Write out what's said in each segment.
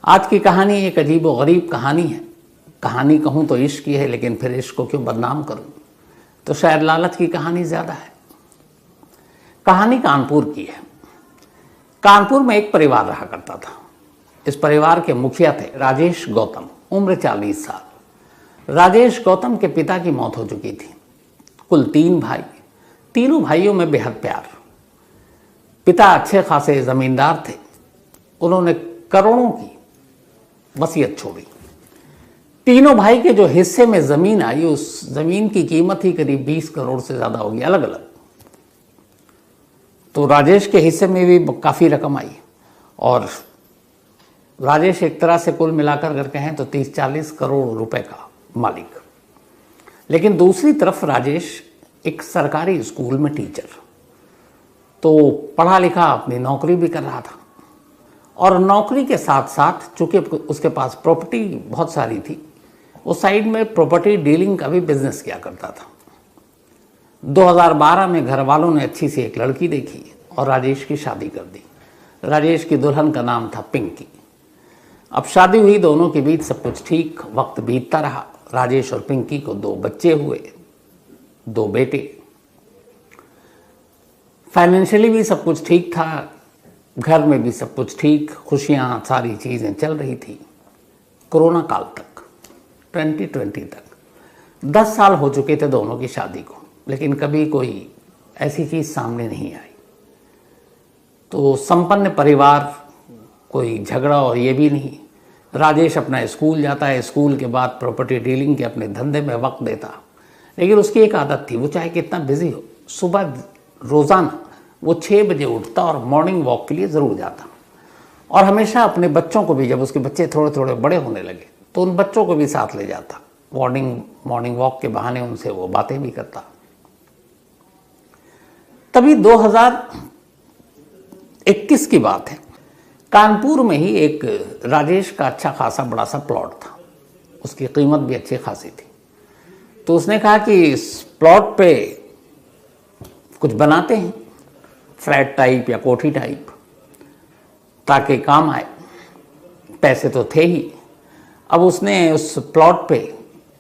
आज की कहानी एक अजीब व गरीब कहानी है। कहानी कहूँ तो इश्क की है, लेकिन फिर इश्क को क्यों बदनाम करूँ, तो शायद लालच की कहानी ज़्यादा है। कहानी कानपुर की है। कानपुर में एक परिवार रहा करता था। इस परिवार के मुखिया थे राजेश गौतम, उम्र 40 साल। राजेश गौतम के पिता की मौत हो चुकी थी। कुल 3 भाई, तीनों भाइयों में बेहद प्यार। पिता अच्छे खासे ज़मींदार थे। उन्होंने करोड़ों की वसीयत छोड़ी। तीनों भाई के जो हिस्से में ज़मीन आई, उस ज़मीन की कीमत ही करीब 20 करोड़ से ज़्यादा होगी, अलग अलग। तो राजेश के हिस्से में भी काफ़ी रकम आई और राजेश एक तरह से कुल मिलाकर अगर कहें तो 30-40 करोड़ रुपए का मालिक। लेकिन दूसरी तरफ राजेश एक सरकारी स्कूल में टीचर, तो पढ़ा लिखा अपनी नौकरी भी कर रहा था और नौकरी के साथ साथ चूंकि उसके पास प्रॉपर्टी बहुत सारी थी, वो साइड में प्रॉपर्टी डीलिंग का भी बिजनेस किया करता था। 2012 में घर वालों ने अच्छी सी एक लड़की देखी और राजेश की शादी कर दी। राजेश की दुल्हन का नाम था पिंकी। अब शादी हुई, दोनों के बीच सब कुछ ठीक, वक्त बीतता रहा। राजेश और पिंकी को 2 बच्चे हुए, 2 बेटे। फाइनेंशियली भी सब कुछ ठीक था, घर में भी सब कुछ ठीक, खुशियाँ, सारी चीज़ें चल रही थी। कोरोना काल तक, 2020 तक 10 साल हो चुके थे दोनों की शादी को, लेकिन कभी कोई ऐसी चीज़ सामने नहीं आई। तो संपन्न परिवार, कोई झगड़ा और ये भी नहीं। राजेश अपना स्कूल जाता है, स्कूल के बाद प्रॉपर्टी डीलिंग के अपने धंधे में वक्त देता। लेकिन उसकी एक आदत थी, वो चाहे कितना बिजी हो, सुबह रोज़ाना वो 6 बजे उठता और मॉर्निंग वॉक के लिए ज़रूर जाता। और हमेशा अपने बच्चों को भी, जब उसके बच्चे थोड़े थोड़े बड़े होने लगे तो उन बच्चों को भी साथ ले जाता। मॉर्निंग वॉक के बहाने उनसे वो बातें भी करता। तभी 2021 की बात है। कानपुर में ही एक राजेश का अच्छा खासा बड़ा सा प्लॉट था, उसकी कीमत भी अच्छी खासी थी। तो उसने कहा कि इस प्लॉट पे कुछ बनाते हैं, फ्लैट टाइप या कोठी टाइप, ताकि काम आए। पैसे तो थे ही। अब उसने उस प्लॉट पे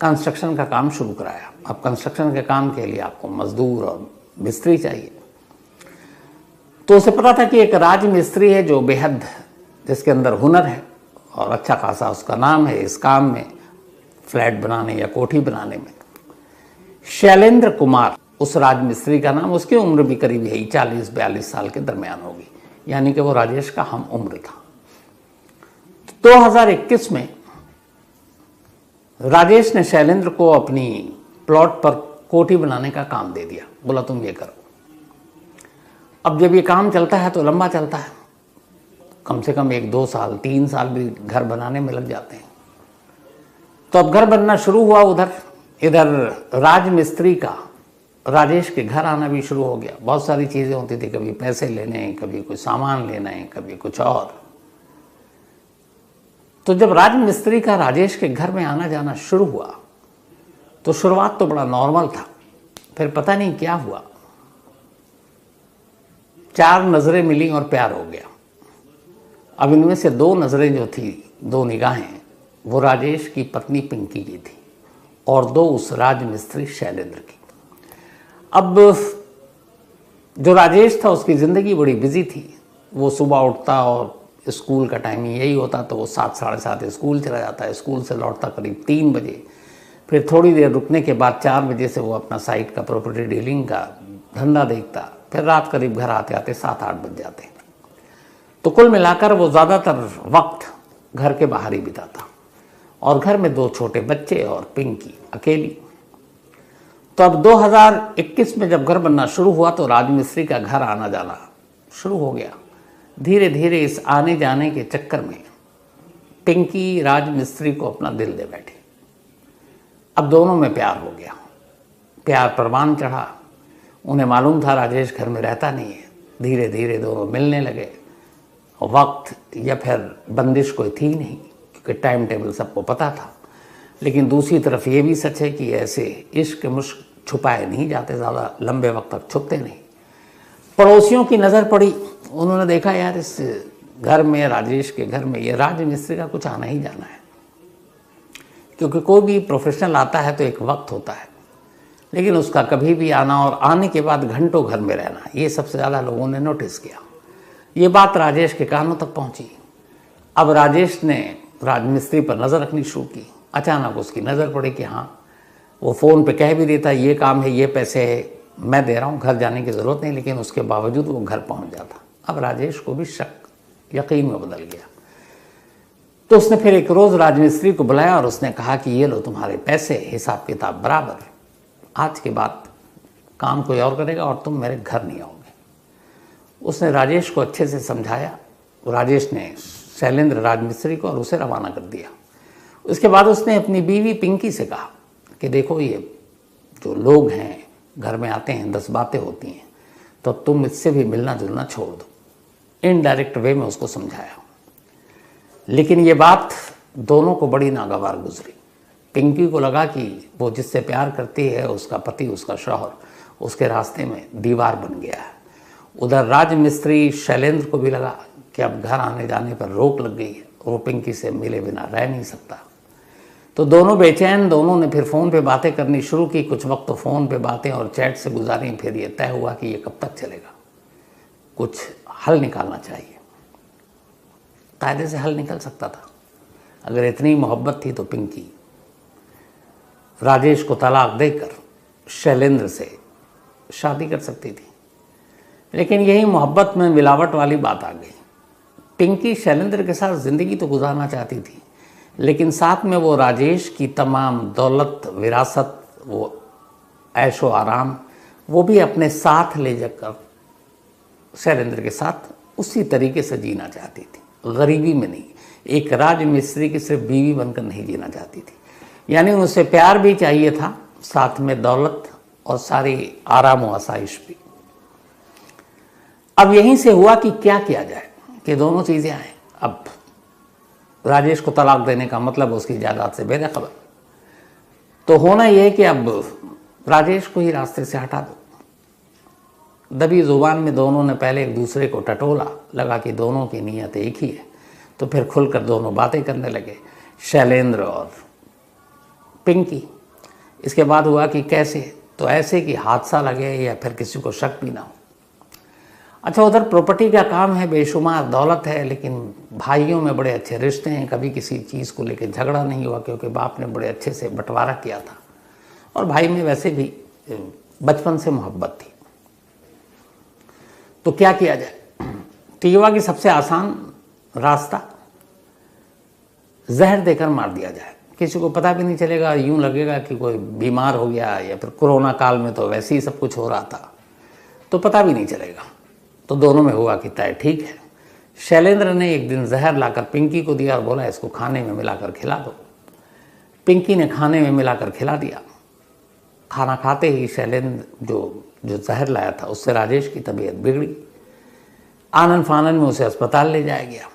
कंस्ट्रक्शन का काम शुरू कराया। अब कंस्ट्रक्शन के काम के लिए आपको मजदूर और मिस्त्री चाहिए। तो उसे पता था कि एक राज मिस्त्री है जो बेहद, जिसके अंदर हुनर है और अच्छा खासा उसका नाम है इस काम में, फ्लैट बनाने या कोठी बनाने में। शैलेंद्र कुमार उस राजमिस्त्री का नाम। उसकी उम्र भी करीब यही 40-42 साल के दरमियान होगी, यानी कि वो राजेश का हम उम्र था। 2021 में राजेश ने शैलेंद्र को अपनी प्लॉट पर कोठी बनाने का काम दे दिया। बोला तुम ये करो। अब जब ये काम चलता है तो लंबा चलता है, कम से कम 1-2 साल 3 साल भी घर बनाने में लग जाते हैं। तो अब घर बनना शुरू हुआ। इधर राजमिस्त्री का राजेश के घर आना भी शुरू हो गया। बहुत सारी चीज़ें होती थी, कभी पैसे लेने, कभी कोई सामान लेना है, कभी कुछ और। तो जब राजमिस्त्री का राजेश के घर में आना जाना शुरू हुआ तो शुरुआत तो बड़ा नॉर्मल था, फिर पता नहीं क्या हुआ, 4 नज़रें मिली और प्यार हो गया। अब इनमें से 2 नज़रें जो थी, 2 निगाहें, वो राजेश की पत्नी पिंकी की थी और 2 उस राजमिस्त्री शैलेंद्र की। अब जो राजेश था उसकी ज़िंदगी बड़ी बिजी थी। वो सुबह उठता और स्कूल का टाइमिंग यही होता, तो वो 7-7:30 स्कूल चला जाता। स्कूल से लौटता करीब 3 बजे। फिर थोड़ी देर रुकने के बाद 4 बजे से वो अपना साइट का प्रॉपर्टी डीलिंग का धंधा देखता। फिर रात करीब घर आते आते 7-8 बज जाते। तो कुल मिलाकर वो ज़्यादातर वक्त घर के बाहर ही बिताता और घर में 2 छोटे बच्चे और पिंकी अकेली। तो अब 2021 में जब घर बनना शुरू हुआ तो राजमिस्त्री का घर आना जाना शुरू हो गया। धीरे धीरे इस आने जाने के चक्कर में पिंकी राजमिस्त्री को अपना दिल दे बैठी। अब दोनों में प्यार हो गया, प्यार परवान चढ़ा। उन्हें मालूम था राजेश घर में रहता नहीं है। धीरे धीरे दोनों मिलने लगे। वक्त या फिर बंदिश कोई थी नहीं, क्योंकि टाइम टेबल सबको पता था। लेकिन दूसरी तरफ ये भी सच है कि ऐसे इश्क मुश्क छुपाए नहीं जाते, ज़्यादा लंबे वक्त तक छुपते नहीं। पड़ोसियों की नज़र पड़ी, उन्होंने देखा यार इस घर में, राजेश के घर में, ये राजमिस्त्री का कुछ आना ही जाना है। क्योंकि कोई भी प्रोफेशनल आता है तो एक वक्त होता है, लेकिन उसका कभी भी आना और आने के बाद घंटों घर में रहना, ये सबसे ज़्यादा लोगों ने नोटिस किया। ये बात राजेश के कानों तक पहुंची। अब राजेश ने राजमिस्त्री पर नज़र रखनी शुरू की। अचानक उसकी नज़र पड़ी कि हाँ, वो फ़ोन पे कह भी देता ये काम है, ये पैसे है, मैं दे रहा हूँ, घर जाने की ज़रूरत नहीं, लेकिन उसके बावजूद वो घर पहुँच जाता। अब राजेश को भी शक यकीन में बदल गया। तो उसने फिर एक रोज़ राजमिस्त्री को बुलाया और उसने कहा कि ये लो तुम्हारे पैसे, हिसाब किताब बराबर, आज के बाद काम कोई और करेगा और तुम मेरे घर नहीं आओगे। उसने राजेश को अच्छे से समझाया। राजेश ने शैलेंद्र राजमिस्त्री को और उसे रवाना कर दिया। उसके बाद उसने अपनी बीवी पिंकी से कहा कि देखो, ये जो लोग हैं घर में आते हैं, 10 बातें होती हैं, तो तुम इससे भी मिलना जुलना छोड़ दो। इनडायरेक्ट वे में उसको समझाया, लेकिन ये बात दोनों को बड़ी नागवार गुजरी। पिंकी को लगा कि वो जिससे प्यार करती है, उसका पति, उसका शौहर, उसके रास्ते में दीवार बन गया है। उधर राजमिस्त्री शैलेंद्र को भी लगा कि अब घर आने जाने पर रोक लग गई है, वो पिंकी से मिले बिना रह नहीं सकता। तो दोनों बेचैन, दोनों ने फिर फ़ोन पे बातें करनी शुरू की। कुछ वक्त तो फ़ोन पे बातें और चैट से गुजारी। फिर ये तय हुआ कि ये कब तक चलेगा, कुछ हल निकालना चाहिए। कायदे से हल निकल सकता था। अगर इतनी मोहब्बत थी तो पिंकी राजेश को तलाक देकर शैलेंद्र से शादी कर सकती थी, लेकिन यही मोहब्बत में मिलावट वाली बात आ गई। पिंकी शैलेंद्र के साथ ज़िंदगी तो गुजारना चाहती थी, लेकिन साथ में वो राजेश की तमाम दौलत, विरासत, वो ऐशो आराम, वो भी अपने साथ ले जाकर शैलेंद्र के साथ उसी तरीके से जीना चाहती थी, गरीबी में नहीं। एक राजमिस्त्री की सिर्फ बीवी बनकर नहीं जीना चाहती थी, यानी उसे प्यार भी चाहिए था, साथ में दौलत और सारी आराम व आसाइश भी। अब यहीं से हुआ कि क्या किया जाए कि दोनों चीज़ें आए। अब राजेश को तलाक देने का मतलब उसकी जायदाद से बेदखल, तो होना यह है कि अब राजेश को ही रास्ते से हटा दो। दबी जुबान में दोनों ने पहले एक दूसरे को टटोला, लगा कि दोनों की नीयत एक ही है, तो फिर खुलकर दोनों बातें करने लगे, शैलेंद्र और पिंकी। इसके बाद हुआ कि कैसे, तो ऐसे कि हादसा लगे या फिर किसी को शक भी ना हो। अच्छा, उधर प्रॉपर्टी का काम है, बेशुमार दौलत है, लेकिन भाइयों में बड़े अच्छे रिश्ते हैं। कभी किसी चीज़ को लेकर झगड़ा नहीं हुआ, क्योंकि बाप ने बड़े अच्छे से बंटवारा किया था और भाई में वैसे भी बचपन से मोहब्बत थी। तो क्या किया जाए? टीवा की सबसे आसान रास्ता, जहर देकर मार दिया जाए। किसी को पता भी नहीं चलेगा, यूं लगेगा कि कोई बीमार हो गया, या फिर कोरोना काल में तो वैसे ही सब कुछ हो रहा था, तो पता भी नहीं चलेगा। तो दोनों में हुआ कि तय ठीक है। शैलेंद्र ने एक दिन जहर लाकर पिंकी को दिया और बोला इसको खाने में मिलाकर खिला दो। पिंकी ने खाने में मिलाकर खिला दिया। खाना खाते ही शैलेंद्र जो जहर लाया था, उससे राजेश की तबीयत बिगड़ी। आनन फानन में उसे अस्पताल ले जाया गया।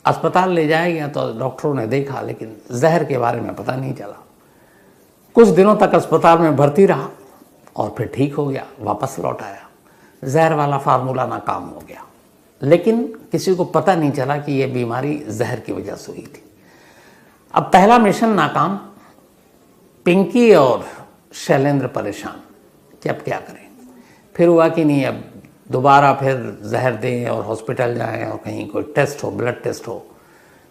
अस्पताल ले जाया गया तो डॉक्टरों ने देखा, लेकिन जहर के बारे में पता नहीं चला। कुछ दिनों तक अस्पताल में भर्ती रहा और फिर ठीक हो गया, वापस लौट आया। जहर वाला फार्मूला नाकाम हो गया, लेकिन किसी को पता नहीं चला कि यह बीमारी जहर की वजह से हुई थी। अब पहला मिशन नाकाम। पिंकी और शैलेंद्र परेशान कि अब क्या करें। फिर हुआ कि नहीं, अब दोबारा फिर जहर दें और हॉस्पिटल जाएं और कहीं कोई टेस्ट हो, ब्लड टेस्ट हो,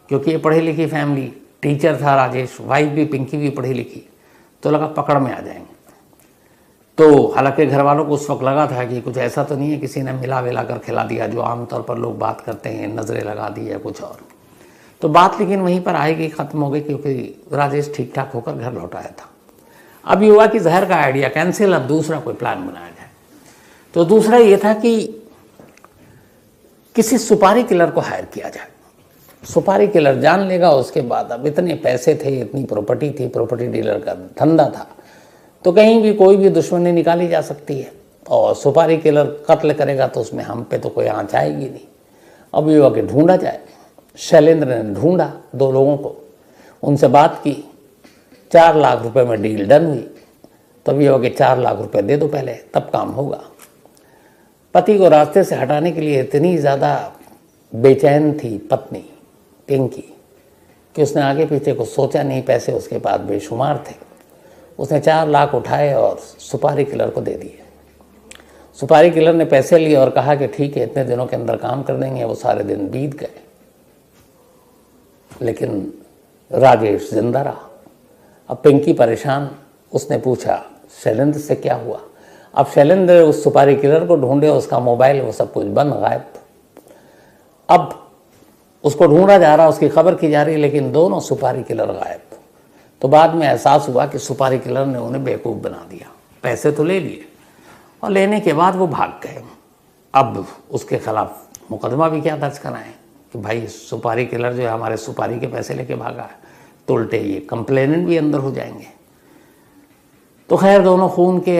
क्योंकि ये पढ़ी लिखी फैमिली, टीचर था राजेश, वाइफ भी पिंकी भी पढ़ी लिखी, तो लगा पकड़ में आ जाएंगे। तो हालांकि घर वालों को उस वक्त लगा था कि कुछ ऐसा तो नहीं है किसी ने मिला विला कर खिला दिया, जो आमतौर पर लोग बात करते हैं, नज़रें लगा दी या कुछ और। तो बात लेकिन वहीं पर आएगी, ख़त्म हो गई, क्योंकि राजेश ठीक ठाक होकर घर लौट आया था। अब ये हुआ कि जहर का आइडिया कैंसिल, अब दूसरा कोई प्लान बनाया जाए। तो दूसरा ये था कि किसी सुपारी किलर को हायर किया जाए। सुपारी किलर जान लेगा, उसके बाद अब इतने पैसे थे, इतनी प्रॉपर्टी थी, प्रॉपर्टी डीलर का धंधा था, तो कहीं भी कोई भी दुश्मनी निकाली जा सकती है। और सुपारी किलर कत्ल करेगा तो उसमें हम पे तो कोई आँच आएगी नहीं। अब ये हुआ कि ढूंढा जाए। शैलेंद्र ने ढूंढा 2 लोगों को, उनसे बात की, 4 लाख रुपए में डील डन हुई। तब ये हुआ कि 4 लाख रुपए दे दो पहले, तब काम होगा। पति को रास्ते से हटाने के लिए इतनी ज़्यादा बेचैन थी पत्नी पिंकी कि उसने आगे पीछे कुछ सोचा नहीं, पैसे उसके पास बेशुमार थे। उसने 4 लाख उठाए और सुपारी किलर को दे दिए। सुपारी किलर ने पैसे लिए और कहा कि ठीक है, इतने दिनों के अंदर काम कर देंगे। वो सारे दिन बीत गए, लेकिन राजेश जिंदा रहा। अब पिंकी परेशान, उसने पूछा शैलेंद्र से क्या हुआ। अब शैलेंद्र उस सुपारी किलर को ढूंढे, उसका मोबाइल वो सब कुछ बंद, गायब। अब उसको ढूंढा जा रहा, उसकी खबर की जा रही, लेकिन दोनों सुपारी किलर गायब। तो बाद में एहसास हुआ कि सुपारी किलर ने उन्हें बेवकूफ़ बना दिया। पैसे तो ले लिए और लेने के बाद वो भाग गए। अब उसके खिलाफ मुकदमा भी क्या दर्ज कराएं कि भाई सुपारी किलर जो है हमारे सुपारी के पैसे लेके भागा है, तो उल्टे ये कंप्लेनेंट भी अंदर हो जाएंगे। तो खैर दोनों खून के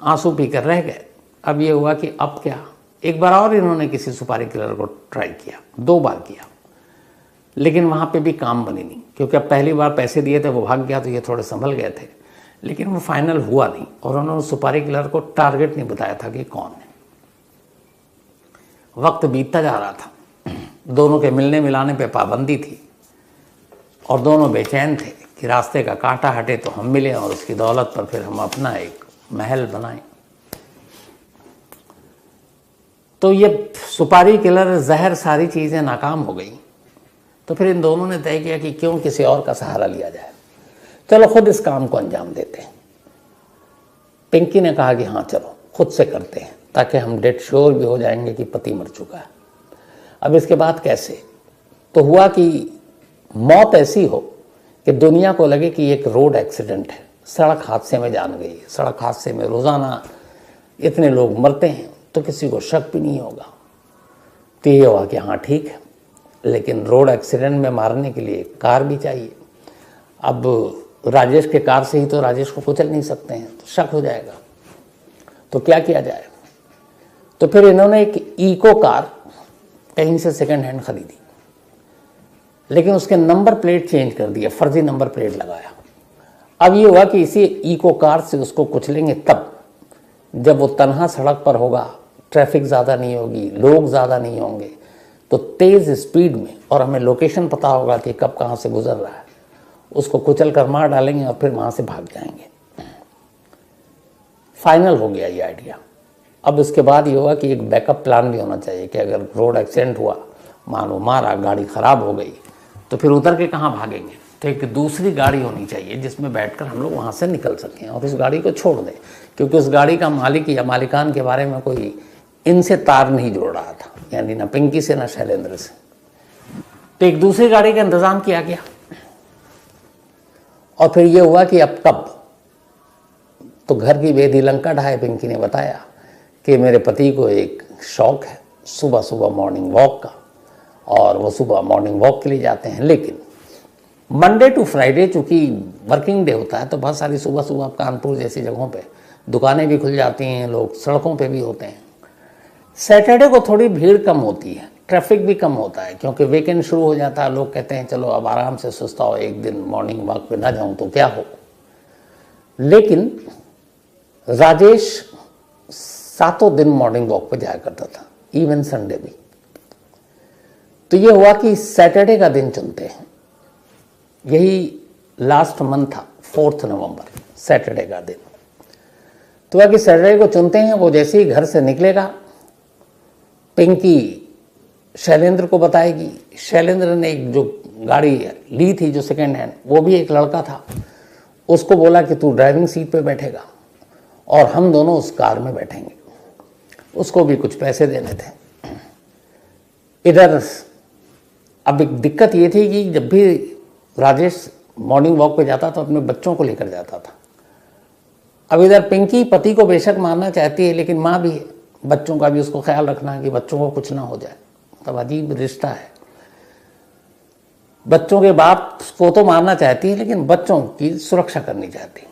आंसू पीकर रह गए। अब ये हुआ कि अब क्या, एक बार और इन्होंने किसी सुपारी किलर को ट्राई किया, 2 बार किया, लेकिन वहाँ पे भी काम बनी नहीं, क्योंकि अब पहली बार पैसे दिए थे, वो भाग गया, तो ये थोड़े संभल गए थे, लेकिन वो फाइनल हुआ नहीं। और उन्होंने सुपारी किलर को टारगेट नहीं बताया था कि कौन है। वक्त बीतता जा रहा था, दोनों के मिलने मिलाने पे पाबंदी थी और दोनों बेचैन थे कि रास्ते का कांटा हटे तो हम मिलें और उसकी दौलत पर फिर हम अपना एक महल बनाएं। तो ये सुपारी किलर जहर सारी चीज़ें नाकाम हो गई। तो फिर इन दोनों ने तय किया कि क्यों किसी और का सहारा लिया जाए, चलो खुद इस काम को अंजाम देते हैं। पिंकी ने कहा कि हाँ चलो खुद से करते हैं, ताकि हम डेट श्योर भी हो जाएंगे कि पति मर चुका है। अब इसके बाद कैसे? तो हुआ कि मौत ऐसी हो कि दुनिया को लगे कि एक रोड एक्सीडेंट है, सड़क हादसे में जान गई। सड़क हादसे में रोज़ाना इतने लोग मरते हैं, तो किसी को शक भी नहीं होगा। तो ये हुआ कि हाँ ठीक है, लेकिन रोड एक्सीडेंट में मारने के लिए कार भी चाहिए। अब राजेश के कार से ही तो राजेश को कुचल नहीं सकते हैं, तो शक हो जाएगा। तो क्या किया जाए? तो फिर इन्होंने एक इको कार कहीं से सेकंड हैंड खरीदी, लेकिन उसके नंबर प्लेट चेंज कर दिया, फर्जी नंबर प्लेट लगाया। अब ये हुआ कि इसी इको कार से उसको कुचलेंगे तब जब वो तन्हा सड़क पर होगा, ट्रैफिक ज़्यादा नहीं होगी, लोग ज़्यादा नहीं होंगे, तो तेज़ स्पीड में, और हमें लोकेशन पता होगा कि कब कहाँ से गुजर रहा है, उसको कुचल कर मार डालेंगे और फिर वहाँ से भाग जाएंगे। फाइनल हो गया ये आइडिया। अब इसके बाद ये हुआ कि एक बैकअप प्लान भी होना चाहिए कि अगर रोड एक्सीडेंट हुआ, मानो मारा, गाड़ी ख़राब हो गई, तो फिर उतर के कहाँ भागेंगे। तो एक दूसरी गाड़ी होनी चाहिए जिसमें बैठकर हम लोग वहाँ से निकल सकें और उस गाड़ी को छोड़ दें, क्योंकि उस गाड़ी का मालिक या मालिकान के बारे में कोई इनसे तार नहीं जोड़ रहा था, यानी ना पिंकी से ना शैलेंद्र से। तो एक दूसरी गाड़ी का इंतज़ाम किया गया। और फिर ये हुआ कि अब कब, तो घर की बेदी लंका ढाए। पिंकी ने बताया कि मेरे पति को एक शौक़ है सुबह सुबह मॉर्निंग वॉक का, और वो सुबह मॉर्निंग वॉक के लिए जाते हैं, लेकिन मंडे टू फ्राइडे चूँकि वर्किंग डे होता है, तो बहुत सारी सुबह सुबह कानपुर जैसी जगहों पे दुकानें भी खुल जाती हैं, लोग सड़कों पे भी होते हैं। सैटरडे को थोड़ी भीड़ कम होती है, ट्रैफिक भी कम होता है, क्योंकि वीकेंड शुरू हो जाता है। लोग कहते हैं चलो अब आराम से सुस्ता हो, एक दिन मॉर्निंग वॉक पे ना जाऊं तो क्या हो। लेकिन राजेश 7 दिन मॉर्निंग वॉक पे जाया करता था, इवन संडे भी। तो ये हुआ कि सैटरडे का दिन चुनते हैं। यही लास्ट मंथ था, 4 नवंबर, सैटरडे का दिन। तो वह कि सैटरडे को चुनते हैं। वो जैसे ही घर से निकलेगा, पिंकी शैलेंद्र को बताएगी। शैलेंद्र ने एक जो गाड़ी ली थी जो सेकेंड हैंड, वो भी एक लड़का था, उसको बोला कि तू ड्राइविंग सीट पे बैठेगा और हम दोनों उस कार में बैठेंगे। उसको भी कुछ पैसे देने थे। इधर अब एक दिक्कत ये थी कि जब भी राजेश मॉर्निंग वॉक पे जाता तो अपने बच्चों को लेकर जाता था। अब इधर पिंकी पति को बेशक मारना चाहती है, लेकिन माँ भी है, बच्चों का भी उसको ख्याल रखना है कि बच्चों को कुछ ना हो जाए। तब अजीब रिश्ता है। बच्चों के बाप को तो मारना चाहती है, लेकिन बच्चों की सुरक्षा करनी चाहती।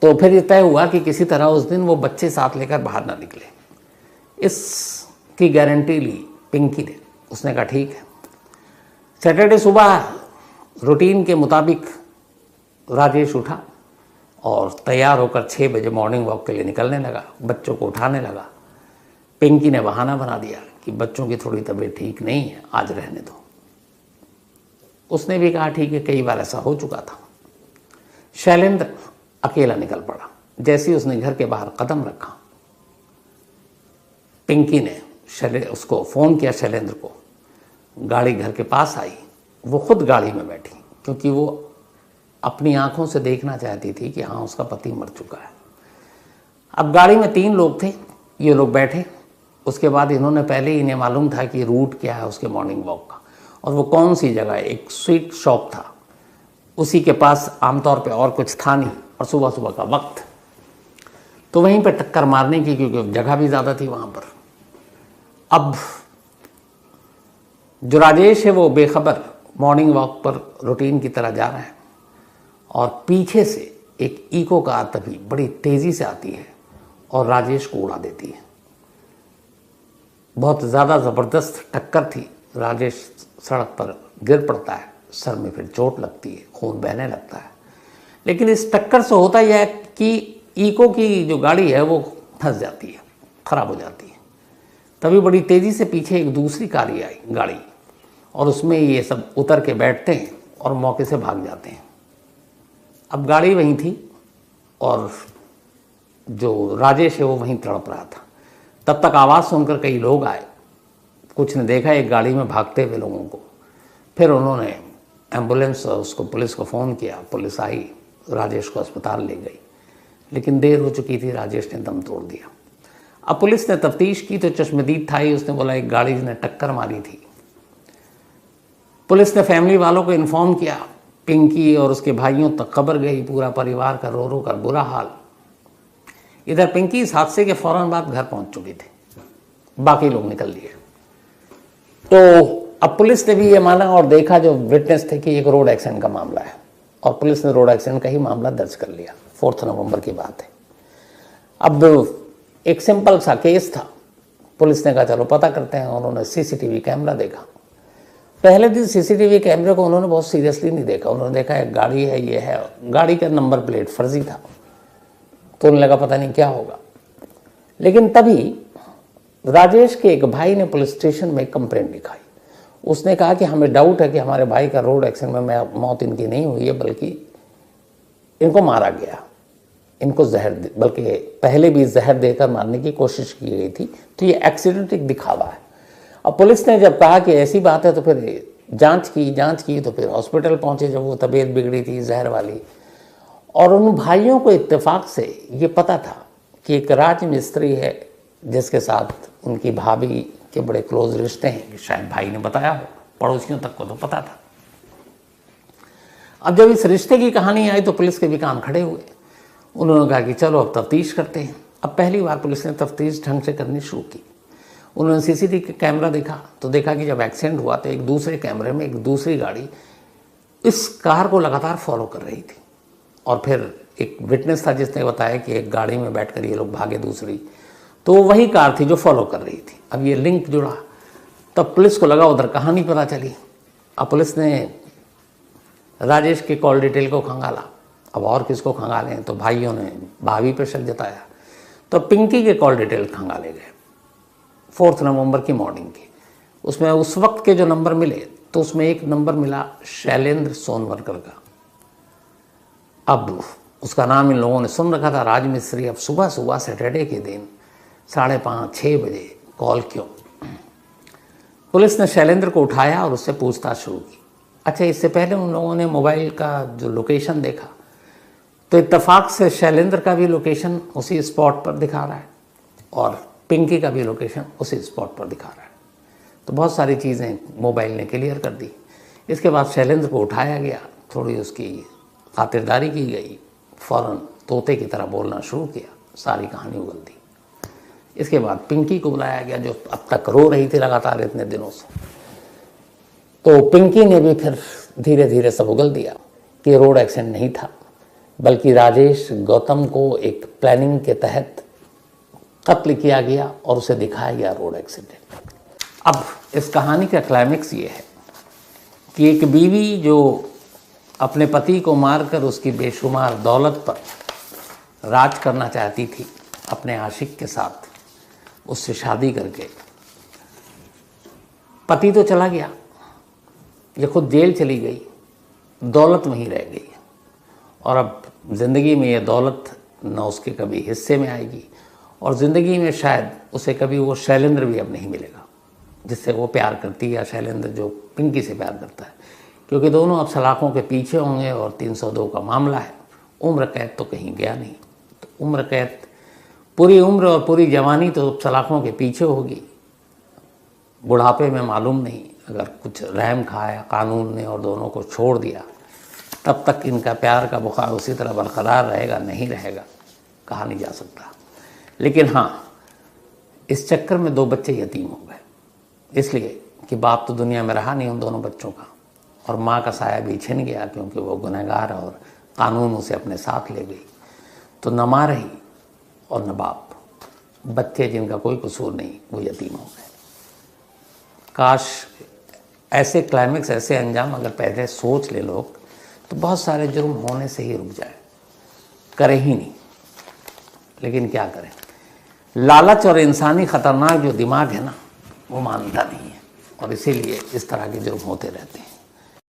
तो फिर ये तय हुआ कि किसी तरह उस दिन वो बच्चे साथ लेकर बाहर ना निकले। इसकी गारंटी ली पिंकी ने। उसने कहा ठीक है। सैटरडे सुबह रूटीन के मुताबिक राजेश उठा और तैयार होकर 6 बजे मॉर्निंग वॉक के लिए निकलने लगा, बच्चों को उठाने लगा। पिंकी ने बहाना बना दिया कि बच्चों की थोड़ी तबीयत ठीक नहीं है, आज रहने दो। उसने भी कहा ठीक है, कई बार ऐसा हो चुका था। शैलेंद्र अकेला निकल पड़ा। जैसे ही उसने घर के बाहर कदम रखा, पिंकी ने उसको फ़ोन किया, शैलेंद्र को। गाड़ी घर के पास आई, वो खुद गाड़ी में बैठी, क्योंकि वो अपनी आंखों से देखना चाहती थी कि हाँ उसका पति मर चुका है। अब गाड़ी में 3 लोग थे, ये लोग बैठे। उसके बाद इन्होंने पहले ही इन्हें मालूम था कि रूट क्या है उसके मॉर्निंग वॉक का, और वो कौन सी जगह है। एक स्वीट शॉप था, उसी के पास आमतौर पे और कुछ था नहीं, और सुबह सुबह का वक्त, तो वहीं पर टक्कर मारने की, क्योंकि जगह भी ज़्यादा थी वहाँ पर। अब जो राजेश है वो बेखबर मॉर्निंग वॉक पर रूटीन की तरह जा रहा है, और पीछे से एक इको कार तभी बड़ी तेज़ी से आती है और राजेश को उड़ा देती है। बहुत ज़्यादा ज़बरदस्त टक्कर थी। राजेश सड़क पर गिर पड़ता है, सर में फिर चोट लगती है, खून बहने लगता है। लेकिन इस टक्कर से होता यह है कि इको की जो गाड़ी है वो फंस जाती है, ख़राब हो जाती है। तभी बड़ी तेज़ी से पीछे एक दूसरी कारी आई गाड़ी, और उसमें ये सब उतर के बैठते हैं और मौके से भाग जाते हैं। अब गाड़ी वहीं थी और जो राजेश है वो वहीं तड़प रहा था। तब तक आवाज़ सुनकर कई लोग आए। कुछ ने देखा एक गाड़ी में भागते हुए लोगों को। फिर उन्होंने एम्बुलेंस और उसको पुलिस को फ़ोन किया। पुलिस आई, राजेश को अस्पताल ले गई, लेकिन देर हो चुकी थी, राजेश ने दम तोड़ दिया। अब पुलिस ने तफ्तीश की तो चश्मदीद था ही, उसने बोला एक गाड़ी ने टक्कर मारी थी। पुलिस ने फैमिली वालों को इन्फॉर्म किया। पिंकी और उसके भाइयों तक खबर गई, पूरा परिवार का रो रो कर बुरा हाल। इधर पिंकी इस हादसे के फौरन बाद घर पहुंच चुकी थी, बाकी लोग निकल लिए। तो अब पुलिस ने भी ये माना और देखा जो विटनेस थे कि एक रोड एक्सीडेंट का मामला है, और पुलिस ने रोड एक्सीडेंट का ही मामला दर्ज कर लिया। 4 नवंबर की बात है। अब एक सिंपल सा केस था। पुलिस ने कहा चलो पता करते हैं। उन्होंने सीसीटीवी कैमरा देखा। पहले दिन सीसीटीवी कैमरे को उन्होंने बहुत सीरियसली नहीं देखा। उन्होंने देखा एक गाड़ी है, ये है, गाड़ी का नंबर प्लेट फर्जी था, तो उन्हें लगा पता नहीं क्या होगा। लेकिन तभी राजेश के एक भाई ने पुलिस स्टेशन में कंप्लेंट लिखाई। उसने कहा कि हमें डाउट है कि हमारे भाई का रोड एक्सीडेंट में मौत इनकी नहीं हुई है, बल्कि इनको मारा गया, इनको जहर, बल्कि पहले भी जहर देकर मारने की कोशिश की गई थी, तो ये एक्सीडेंट एक दिखावा है। अब पुलिस ने जब कहा कि ऐसी बात है तो फिर जांच की तो फिर हॉस्पिटल पहुंचे जब वो तबीयत बिगड़ी थी जहर वाली। और उन भाइयों को इत्तेफाक से ये पता था कि एक राजमिस्त्री है जिसके साथ उनकी भाभी के बड़े क्लोज रिश्ते हैं, कि शायद भाई ने बताया हो, पड़ोसियों तक को तो पता था। अब जब इस रिश्ते की कहानी आई तो पुलिस के भी कान खड़े हुए। उन्होंने कहा कि चलो अब तफ्तीश करते हैं। अब पहली बार पुलिस ने तफ्तीश ढंग से करनी शुरू की। उन्होंने सीसीटीवी कैमरा देखा तो देखा कि जब एक्सीडेंट हुआ तो एक दूसरे कैमरे में एक दूसरी गाड़ी इस कार को लगातार फॉलो कर रही थी। और फिर एक विटनेस था जिसने बताया कि एक गाड़ी में बैठकर ये लोग भागे दूसरी, तो वही कार थी जो फॉलो कर रही थी। अब ये लिंक जुड़ा, तब पुलिस को लगा उधर कहानी पता चली। अब पुलिस ने राजेश के कॉल डिटेल को खंगाला। अब और किसको खंगालें, तो भाइयों ने भाभी पर शक जताया, तो पिंकी के कॉल डिटेल खंगाले गए 4 नवंबर की मॉर्निंग की। उसमें उस वक्त के जो नंबर मिले तो उसमें एक नंबर मिला शैलेंद्र सोनवरकर का। अब उसका नाम इन लोगों ने सुन रखा था, राजमिस्त्री। अब सुबह सुबह सैटरडे के दिन 5:30-6 बजे कॉल क्यों? पुलिस ने शैलेंद्र को उठाया और उससे पूछताछ शुरू की। अच्छा, इससे पहले उन लोगों ने मोबाइल का जो लोकेशन देखा तो इत्तेफाक से शैलेंद्र का भी लोकेशन उसी स्पॉट पर दिखा रहा है और पिंकी का भी लोकेशन उसी स्पॉट पर दिखा रहा है। तो बहुत सारी चीज़ें मोबाइल ने क्लियर कर दी। इसके बाद शैलेंद्र को उठाया गया, थोड़ी उसकी खातिरदारी की गई, फ़ौरन तोते की तरह बोलना शुरू किया, सारी कहानी उगल दी। इसके बाद पिंकी को बुलाया गया जो अब तक रो रही थी लगातार इतने दिनों से। तो पिंकी ने भी फिर धीरे धीरे सब उगल दिया कि रोड एक्सीडेंट नहीं था, बल्कि राजेश गौतम को एक प्लानिंग के तहत कत्ल किया गया और उसे दिखाया गया रोड एक्सीडेंट। अब इस कहानी का क्लाइमेक्स ये है कि एक बीवी जो अपने पति को मारकर उसकी बेशुमार दौलत पर राज करना चाहती थी, अपने आशिक के साथ उससे शादी करके पति तो चला गया, ये खुद जेल चली गई, दौलत वहीं रह गई और अब ज़िंदगी में ये दौलत न उसके कभी हिस्से में आएगी और ज़िंदगी में शायद उसे कभी वो शैलेंद्र भी अब नहीं मिलेगा जिससे वो प्यार करती है, या शैलेंद्र जो पिंकी से प्यार करता है, क्योंकि दोनों अब सलाखों के पीछे होंगे और 302 का मामला है। उम्र कैद तो कहीं गया नहीं, तो उम्र कैद पूरी उम्र और पूरी जवानी तो सलाखों के पीछे होगी। बुढ़ापे में मालूम नहीं, अगर कुछ रहम खाया कानून ने और दोनों को छोड़ दिया, तब तक इनका प्यार का बुखार उसी तरह बरकरार रहेगा, नहीं रहेगा, कहा नहीं जा सकता। लेकिन हाँ, इस चक्कर में 2 बच्चे यतीम हो गए, इसलिए कि बाप तो दुनिया में रहा नहीं उन दोनों बच्चों का, और माँ का साया भी छिन गया क्योंकि वो गुनहगार और कानून उसे अपने साथ ले गई। तो न माँ रही और न बाप, बच्चे जिनका कोई कसूर नहीं वो यतीम हो गए। काश ऐसे क्लाइमेक्स, ऐसे अंजाम अगर पहले सोच ले लोग तो बहुत सारे जुर्म होने से ही रुक जाए, करे ही नहीं। लेकिन क्या करें, लालच और इंसानी खतरनाक जो दिमाग है ना, वो मानता नहीं है और इसीलिए इस तरह के जुर्म होते रहते हैं।